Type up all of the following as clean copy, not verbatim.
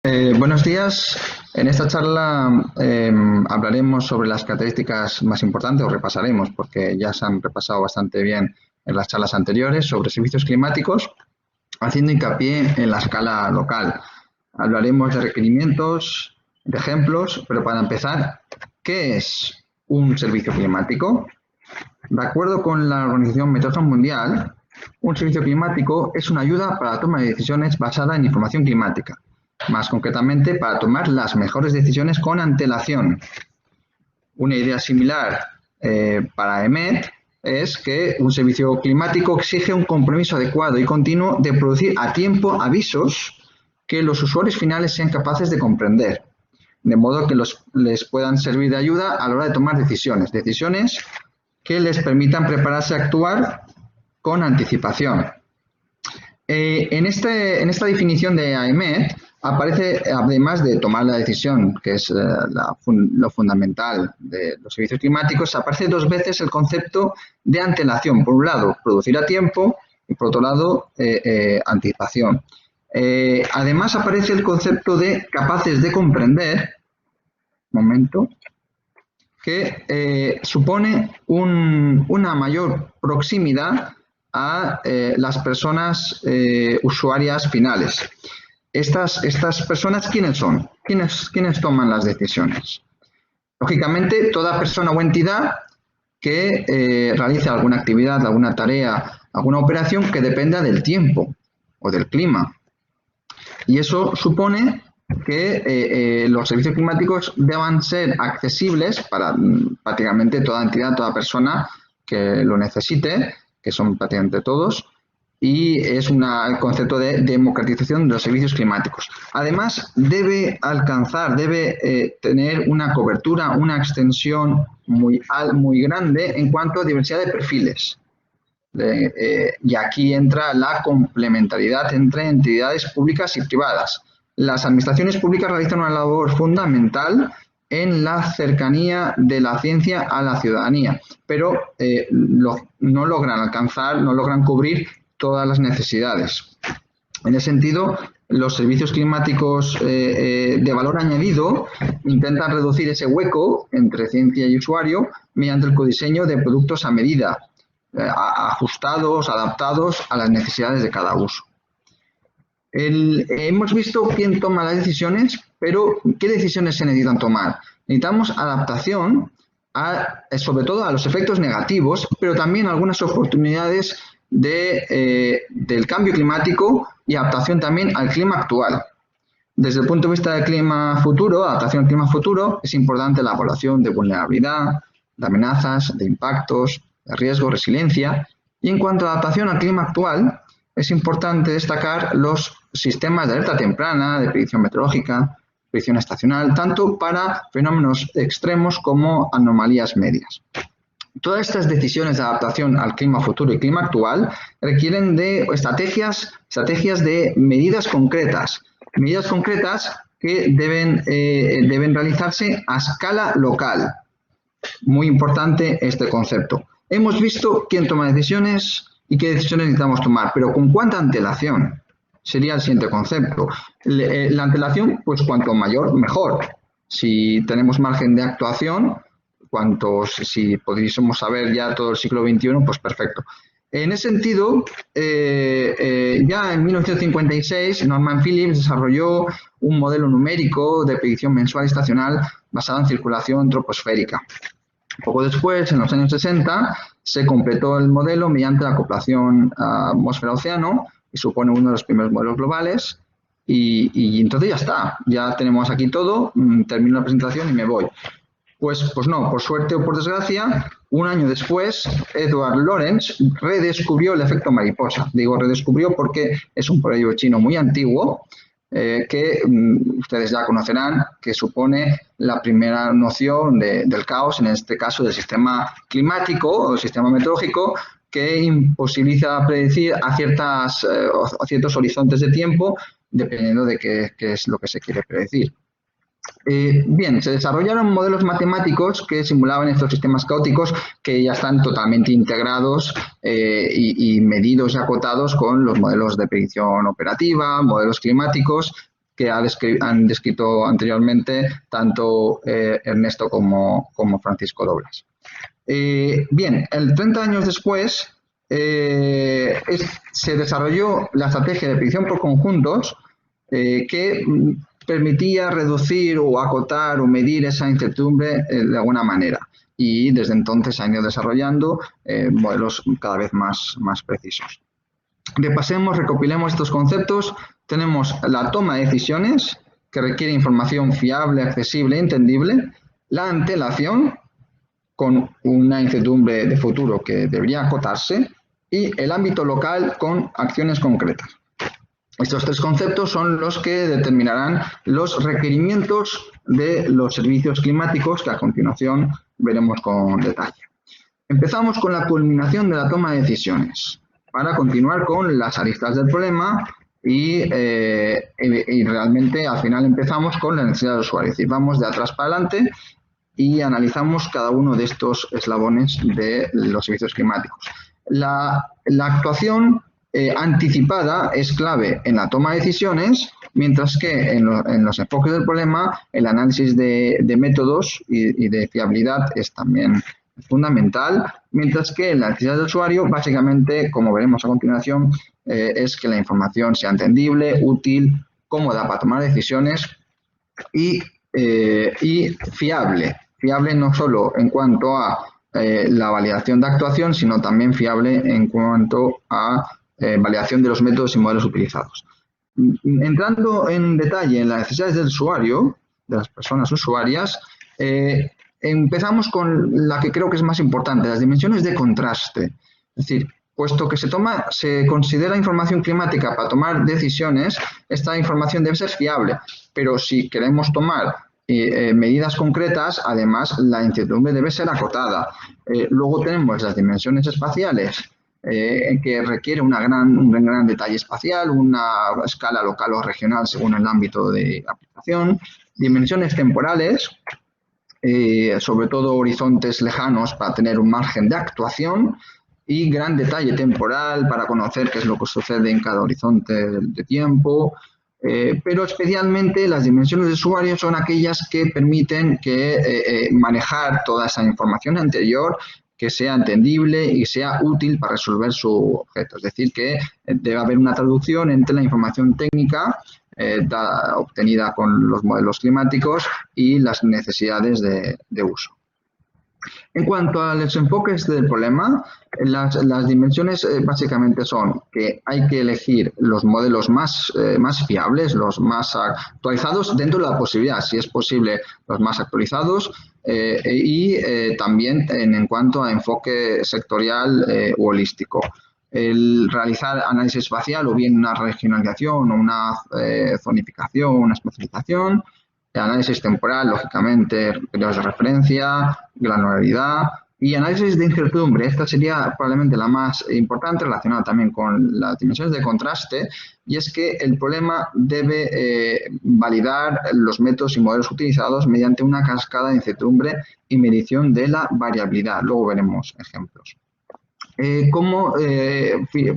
Buenos días. En esta charla hablaremos sobre las características más importantes, o repasaremos, porque ya se han repasado bastante bien en las charlas anteriores, sobre servicios climáticos, haciendo hincapié en la escala local. Hablaremos de requerimientos, de ejemplos, pero para empezar, ¿qué es un servicio climático? De acuerdo con la Organización Meteorológica Mundial, un servicio climático es una ayuda para la toma de decisiones basada en información climática, más concretamente para tomar las mejores decisiones con antelación. Una idea similar para EMET es que un servicio climático exige un compromiso adecuado y continuo de producir a tiempo avisos que los usuarios finales sean capaces de comprender, de modo que les puedan servir de ayuda a la hora de tomar decisiones que les permitan prepararse a actuar con anticipación. En esta definición de AEMET aparece, además de tomar la decisión, que es lo fundamental de los servicios climáticos, aparece dos veces el concepto de antelación. Por un lado, producir a tiempo y por otro lado, anticipación. Además aparece el concepto de capaces de comprender, que supone una mayor proximidad a las personas usuarias finales. Estas personas, ¿quiénes son? ¿Quiénes toman las decisiones? Lógicamente, toda persona o entidad que realice alguna actividad, alguna tarea, alguna operación que dependa del tiempo o del clima. Y eso supone que los servicios climáticos deban ser accesibles para prácticamente toda entidad, toda persona que lo necesite, que son prácticamente todos, y es el concepto de democratización de los servicios climáticos. Además, debe tener una cobertura, una extensión muy grande en cuanto a diversidad de perfiles. Y aquí entra la complementariedad entre entidades públicas y privadas. Las administraciones públicas realizan una labor fundamental en la cercanía de la ciencia a la ciudadanía, pero no logran cubrir todas las necesidades. En ese sentido, los servicios climáticos de valor añadido intentan reducir ese hueco entre ciencia y usuario mediante el codiseño de productos a medida, ajustados, adaptados a las necesidades de cada uso. Hemos visto quién toma las decisiones, pero ¿qué decisiones se necesitan tomar? Necesitamos adaptación, sobre todo a los efectos negativos, pero también algunas oportunidades del cambio climático y adaptación también al clima actual. Desde el punto de vista del clima futuro, adaptación al clima futuro, es importante la evaluación de vulnerabilidad, de amenazas, de impactos, de riesgo, resiliencia. Y en cuanto a adaptación al clima actual, es importante destacar los sistemas de alerta temprana, de predicción meteorológica, predicción estacional, tanto para fenómenos extremos como anomalías medias. Todas estas decisiones de adaptación al clima futuro y clima actual requieren de estrategias de medidas concretas que deben realizarse a escala local. Muy importante este concepto. Hemos visto quién toma decisiones y qué decisiones necesitamos tomar, pero ¿con cuánta antelación? Sería el siguiente concepto. La antelación, pues cuanto mayor, mejor. Si tenemos margen de actuación, si pudiésemos saber ya todo el siglo XXI, pues perfecto. En ese sentido, ya en 1956, Norman Phillips desarrolló un modelo numérico de predicción mensual y estacional basado en circulación troposférica. Poco después, en los años 60, se completó el modelo mediante la acoplación atmósfera-océano y supone uno de los primeros modelos globales. Y entonces ya está, ya tenemos aquí todo, termino la presentación y me voy. Pues no, por suerte o por desgracia, un año después, Edward Lorenz redescubrió el efecto mariposa. Digo redescubrió porque es un proyecto chino muy antiguo que ustedes ya conocerán, que supone la primera noción del caos, en este caso del sistema climático o el sistema meteorológico, que imposibilita predecir a ciertos horizontes de tiempo, dependiendo de qué es lo que se quiere predecir. Bien, se desarrollaron modelos matemáticos que simulaban estos sistemas caóticos que ya están totalmente integrados y medidos y acotados con los modelos de predicción operativa, modelos climáticos, que han descrito anteriormente tanto Ernesto como Francisco Doblas. Bien, 30 años después se desarrolló la estrategia de predicción por conjuntos que permitía reducir o acotar o medir esa incertidumbre de alguna manera. Y desde entonces se han ido desarrollando modelos cada vez más precisos. Repasemos, recopilemos estos conceptos. Tenemos la toma de decisiones, que requiere información fiable, accesible e entendible. La antelación, con una incertidumbre de futuro que debería acotarse. Y el ámbito local, con acciones concretas. Estos tres conceptos son los que determinarán los requerimientos de los servicios climáticos, que a continuación veremos con detalle. Empezamos con la culminación de la toma de decisiones, para continuar con las aristas del problema y realmente al final empezamos con la necesidad del usuario. Es decir, vamos de atrás para adelante y analizamos cada uno de estos eslabones de los servicios climáticos. La actuación anticipada es clave en la toma de decisiones, mientras que en los enfoques del problema el análisis de métodos y de fiabilidad es también fundamental, mientras que en la necesidad del usuario, básicamente, como veremos a continuación, es que la información sea entendible, útil, cómoda para tomar decisiones y fiable. Fiable no solo en cuanto a la validación de actuación, sino también fiable en cuanto a validación de los métodos y modelos utilizados. Entrando en detalle en las necesidades del usuario, de las personas usuarias, empezamos con la que creo que es más importante, las dimensiones de contraste. Es decir, puesto que se considera información climática para tomar decisiones, esta información debe ser fiable, pero si queremos tomar medidas concretas, además la incertidumbre debe ser acotada. Luego tenemos las dimensiones espaciales, que requiere un gran detalle espacial, una escala local o regional según el ámbito de aplicación, dimensiones temporales, sobre todo horizontes lejanos para tener un margen de actuación, y gran detalle temporal para conocer qué es lo que sucede en cada horizonte de tiempo, pero especialmente las dimensiones de usuario son aquellas que permiten manejar toda esa información anterior, que sea entendible y sea útil para resolver su objeto. Es decir, que debe haber una traducción entre la información técnica obtenida con los modelos climáticos y las necesidades de uso. En cuanto a los enfoques del problema, las dimensiones básicamente son que hay que elegir los modelos más fiables, los más actualizados dentro de la posibilidad, si es posible, los más actualizados, y también en cuanto a enfoque sectorial u holístico. El realizar análisis espacial o bien una regionalización o una zonificación, una especialización. El análisis temporal, lógicamente, periodos de referencia, granularidad y análisis de incertidumbre. Esta sería probablemente la más importante, relacionada también con las dimensiones de contraste, y es que el problema debe validar los métodos y modelos utilizados mediante una cascada de incertidumbre y medición de la variabilidad. Luego veremos ejemplos.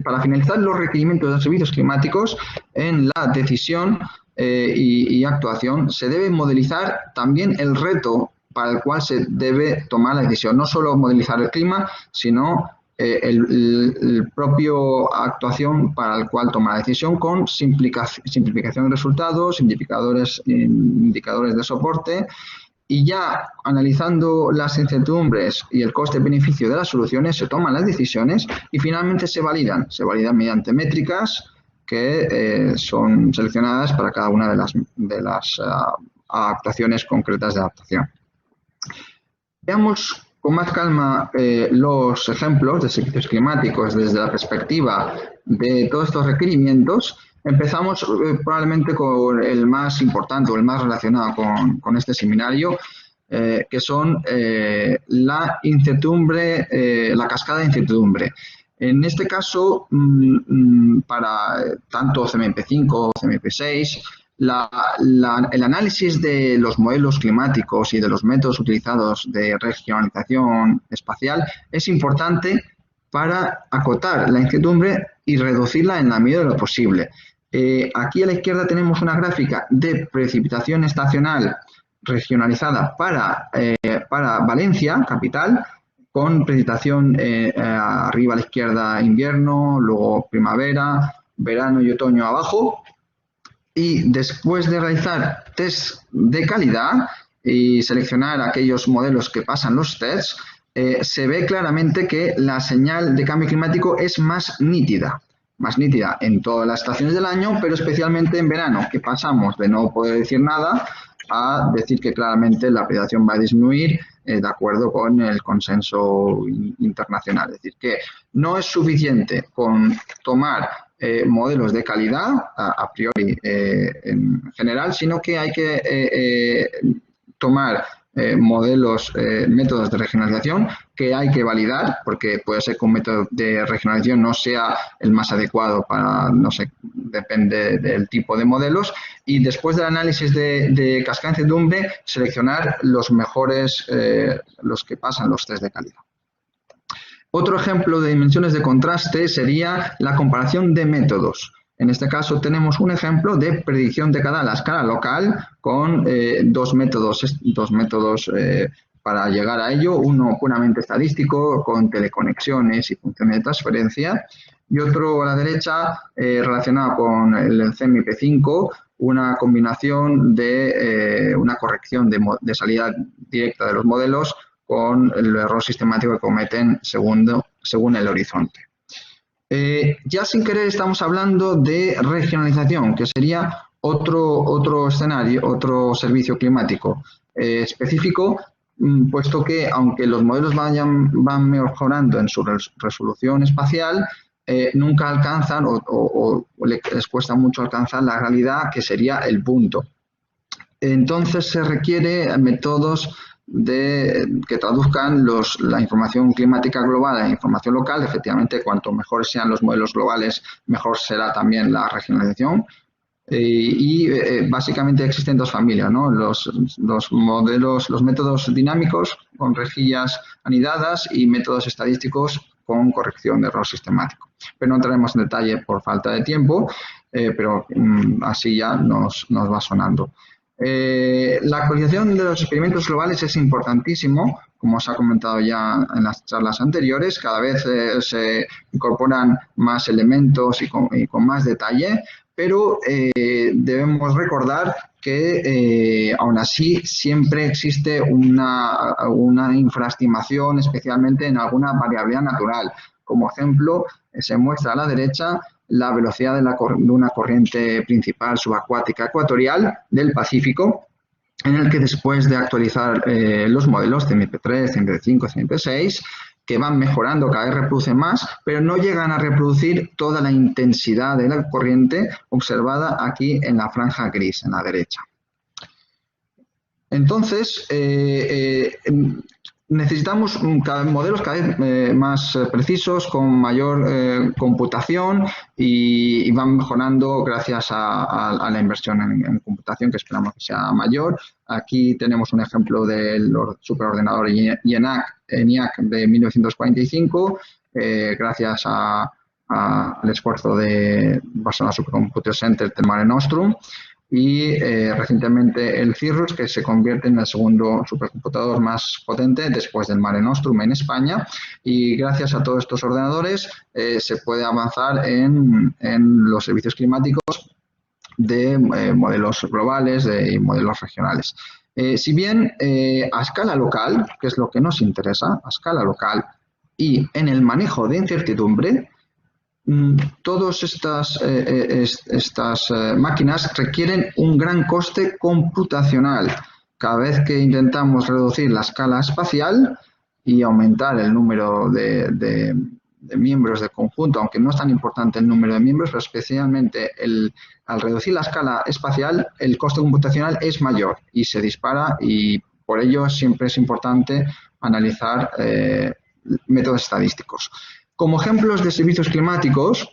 Para finalizar, los requerimientos de los servicios climáticos en la decisión y actuación, se debe modelizar también el reto para el cual se debe tomar la decisión. No solo modelizar el clima, sino el propio actuación para el cual tomar la decisión, con simplificación de resultados, indicadores de soporte. Y ya analizando las incertidumbres y el coste-beneficio de las soluciones, se toman las decisiones y finalmente se validan mediante métricas que son seleccionadas para cada una de las actuaciones concretas de adaptación. Veamos con más calma los ejemplos de servicios climáticos desde la perspectiva de todos estos requerimientos. Empezamos probablemente con el más importante o el más relacionado con este seminario, que son la incertidumbre, la cascada de incertidumbre. En este caso, para tanto CMP5 o CMP6, el análisis de los modelos climáticos y de los métodos utilizados de regionalización espacial es importante para acotar la incertidumbre y reducirla en la medida de lo posible. Aquí a la izquierda tenemos una gráfica de precipitación estacional regionalizada para Valencia, capital, con precipitación arriba a la izquierda invierno, luego primavera, verano y otoño abajo. Y después de realizar test de calidad y seleccionar aquellos modelos que pasan los tests, se ve claramente que la señal de cambio climático es más nítida en todas las estaciones del año, pero especialmente en verano, que pasamos de no poder decir nada a decir que claramente la precipitación va a disminuir de acuerdo con el consenso internacional. Es decir, que no es suficiente con tomar modelos de calidad a priori en general, sino que hay que tomar métodos de regionalización que hay que validar, porque puede ser que un método de regionalización no sea el más adecuado para, no sé, depende del tipo de modelos, y después del análisis de cascada de incertidumbre, seleccionar los mejores, los que pasan los test de calidad. Otro ejemplo de dimensiones de contraste sería la comparación de métodos. En este caso tenemos un ejemplo de predicción de cada a la escala local con dos métodos para llegar a ello, uno puramente estadístico con teleconexiones y funciones de transferencia, y otro a la derecha relacionado con el CMIP5, una combinación de una corrección de salida directa de los modelos con el error sistemático que cometen según el horizonte. Ya sin querer estamos hablando de regionalización, que sería otro escenario, otro servicio climático específico, puesto que aunque los modelos van mejorando en su resolución espacial, nunca alcanzan o les cuesta mucho alcanzar la realidad, que sería el punto. Entonces se requiere métodos que traduzcan la información climática global a información local. Efectivamente, cuanto mejores sean los modelos globales, mejor será también la regionalización. Básicamente existen dos familias, ¿no? Los métodos dinámicos con rejillas anidadas y métodos estadísticos con corrección de error sistemático. Pero no entraremos en detalle por falta de tiempo, pero así ya nos va sonando. La actualización de los experimentos globales es importantísimo, como os ha comentado ya en las charlas anteriores. Cada vez se incorporan más elementos y con más detalle, pero debemos recordar que aún así siempre existe una infraestimación, especialmente en alguna variabilidad natural. Como ejemplo, se muestra a la derecha la velocidad de una corriente principal subacuática ecuatorial del Pacífico, en el que después de actualizar los modelos CMIP3, CMIP5, CMIP6, que van mejorando, cada vez reproducen más, pero no llegan a reproducir toda la intensidad de la corriente observada aquí en la franja gris, en la derecha. Entonces, necesitamos modelos cada vez más precisos, con mayor computación, y van mejorando gracias a la inversión en computación, que esperamos que sea mayor. Aquí tenemos un ejemplo del superordenador ENIAC de 1945, gracias al esfuerzo de Barcelona Supercomputer Center del Mare Nostrum, y recientemente el Cirrus, que se convierte en el segundo supercomputador más potente después del Mare Nostrum en España, y gracias a todos estos ordenadores se puede avanzar en los servicios climáticos de modelos globales y modelos regionales. Si bien a escala local, que es lo que nos interesa, a escala local y en el manejo de incertidumbre, todas estas máquinas requieren un gran coste computacional. Cada vez que intentamos reducir la escala espacial y aumentar el número de miembros del conjunto, aunque no es tan importante el número de miembros, pero especialmente al reducir la escala espacial, el coste computacional es mayor y se dispara, y por ello siempre es importante analizar métodos estadísticos. Como ejemplos de servicios climáticos,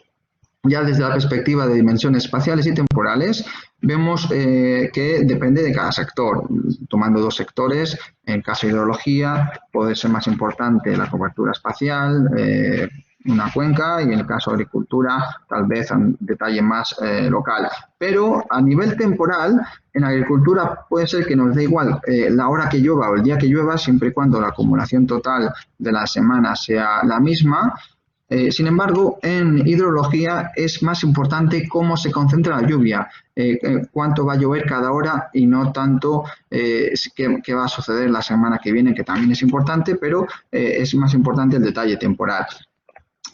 ya desde la perspectiva de dimensiones espaciales y temporales, vemos que depende de cada sector. Tomando dos sectores, en caso de hidrología, puede ser más importante la cobertura espacial, una cuenca, y en el caso de agricultura tal vez un detalle más local. Pero a nivel temporal, en agricultura puede ser que nos dé igual la hora que llueva o el día que llueva, siempre y cuando la acumulación total de la semana sea la misma. Sin embargo, en hidrología es más importante cómo se concentra la lluvia, cuánto va a llover cada hora y no tanto qué va a suceder la semana que viene, que también es importante, pero es más importante el detalle temporal.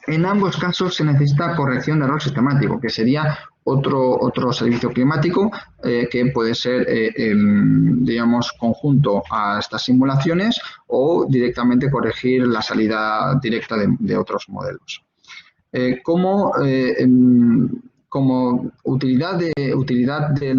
En ambos casos se necesita corrección de error sistemático, que sería otro servicio climático que puede ser, digamos, conjunto a estas simulaciones o directamente corregir la salida directa de otros modelos. Como utilidad de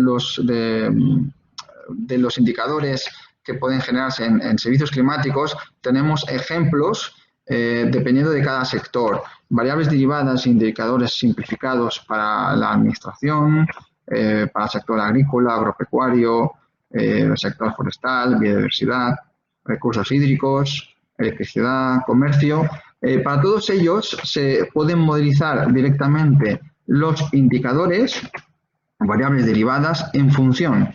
los indicadores que pueden generarse en servicios climáticos, tenemos ejemplos dependiendo de cada sector. Variables derivadas e indicadores simplificados para la administración, para el sector agrícola, agropecuario, el sector forestal, biodiversidad, recursos hídricos, electricidad, comercio. Para todos ellos se pueden modelizar directamente los indicadores, variables derivadas, en función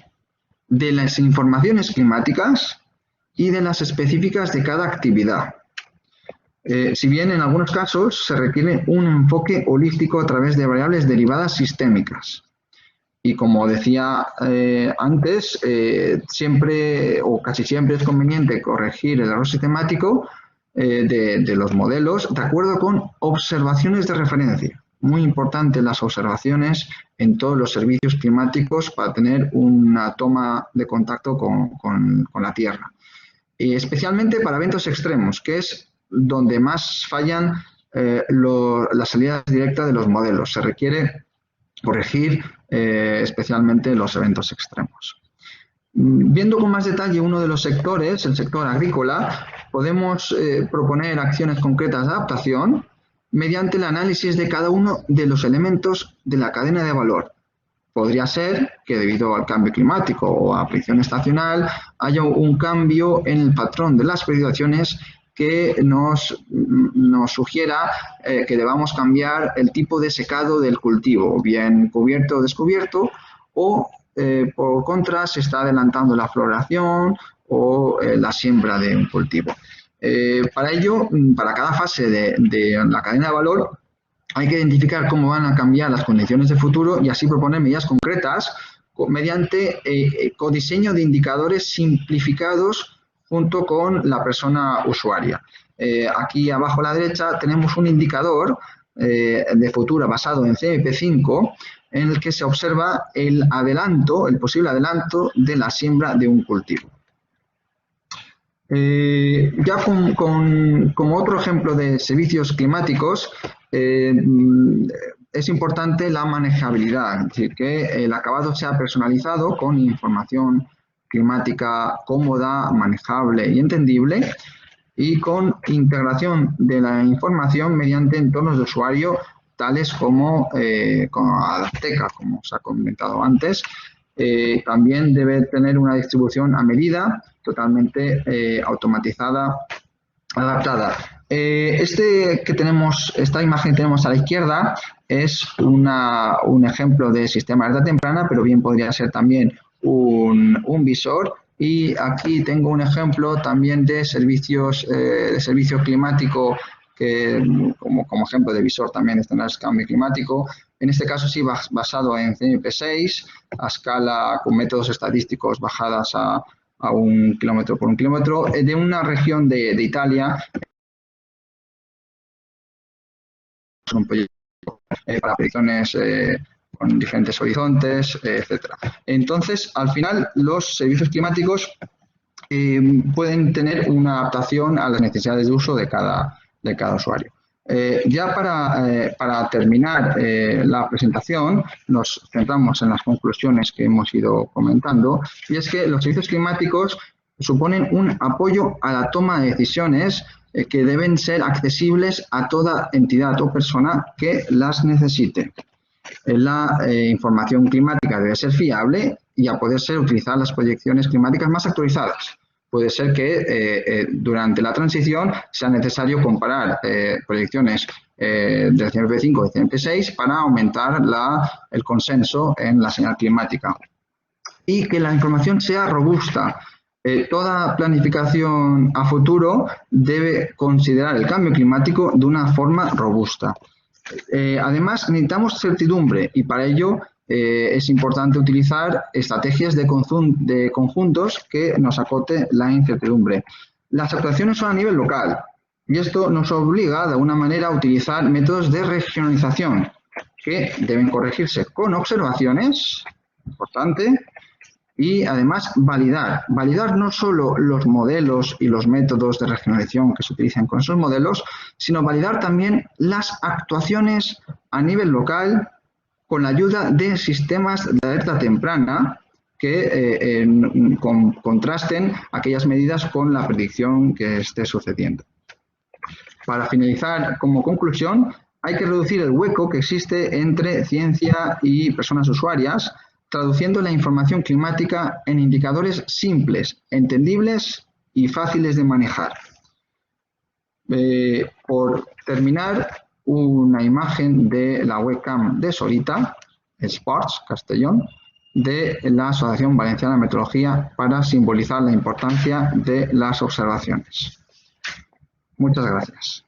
de las informaciones climáticas y de las específicas de cada actividad. Si bien en algunos casos se requiere un enfoque holístico a través de variables derivadas sistémicas. Y como decía antes, siempre o casi siempre es conveniente corregir el error sistemático de los modelos de acuerdo con observaciones de referencia. Muy importante las observaciones en todos los servicios climáticos para tener una toma de contacto con la Tierra. Y especialmente para eventos extremos, que es donde más fallan las salidas directas de los modelos. Se requiere corregir especialmente los eventos extremos. Viendo con más detalle uno de los sectores, el sector agrícola, podemos proponer acciones concretas de adaptación mediante el análisis de cada uno de los elementos de la cadena de valor. Podría ser que debido al cambio climático o a fricción estacional haya un cambio en el patrón de las precipitaciones que nos sugiera que debamos cambiar el tipo de secado del cultivo, bien cubierto o descubierto, o por contra se está adelantando la floración o la siembra de un cultivo. Para ello, para cada fase de la cadena de valor, hay que identificar cómo van a cambiar las condiciones de futuro y así proponer medidas concretas mediante codiseño de indicadores simplificados junto con la persona usuaria. Aquí abajo a la derecha tenemos un indicador de futuro basado en CMP5 en el que se observa el posible adelanto de la siembra de un cultivo. Ya como otro ejemplo de servicios climáticos, es importante la manejabilidad, es decir, que el acabado sea personalizado con información climática cómoda, manejable y entendible, y con integración de la información mediante entornos de usuario tales como Adapteca, como os ha comentado antes. También debe tener una distribución a medida, totalmente automatizada, adaptada. Esta imagen que tenemos a la izquierda es un ejemplo de sistema de alerta temprana, pero bien podría ser también un visor. Y aquí tengo un ejemplo también de servicio climático que como ejemplo de visor también está en el cambio climático. En este caso sí basado en CMP6 a escala con métodos estadísticos bajadas a 1 kilómetro por 1 kilómetro de una región de Italia. Un proyecto para predicciones con diferentes horizontes, etcétera. Entonces, al final, los servicios climáticos pueden tener una adaptación a las necesidades de uso de cada usuario. Ya para terminar la presentación, nos centramos en las conclusiones que hemos ido comentando, y es que los servicios climáticos suponen un apoyo a la toma de decisiones que deben ser accesibles a toda entidad o persona que las necesite. La información climática debe ser fiable y a poder ser utilizar las proyecciones climáticas más actualizadas, puede ser que durante la transición sea necesario comparar proyecciones del CMP5 y CMP6 para aumentar el consenso en la señal climática. Y que la información sea robusta. Toda planificación a futuro debe considerar el cambio climático de una forma robusta. Además, necesitamos certidumbre y para ello es importante utilizar estrategias de conjuntos que nos acote la incertidumbre. Las actuaciones son a nivel local y esto nos obliga de alguna manera a utilizar métodos de regionalización que deben corregirse con observaciones, importante, y además validar no solo los modelos y los métodos de regionalización que se utilizan con esos modelos, sino validar también las actuaciones a nivel local con la ayuda de sistemas de alerta temprana que contrasten aquellas medidas con la predicción que esté sucediendo. Para finalizar, como conclusión, hay que reducir el hueco que existe entre ciencia y personas usuarias, traduciendo la información climática en indicadores simples, entendibles y fáciles de manejar. Por terminar, una imagen de la webcam de Sorita, Sports Castellón, de la Asociación Valenciana de Meteorología para simbolizar la importancia de las observaciones. Muchas gracias.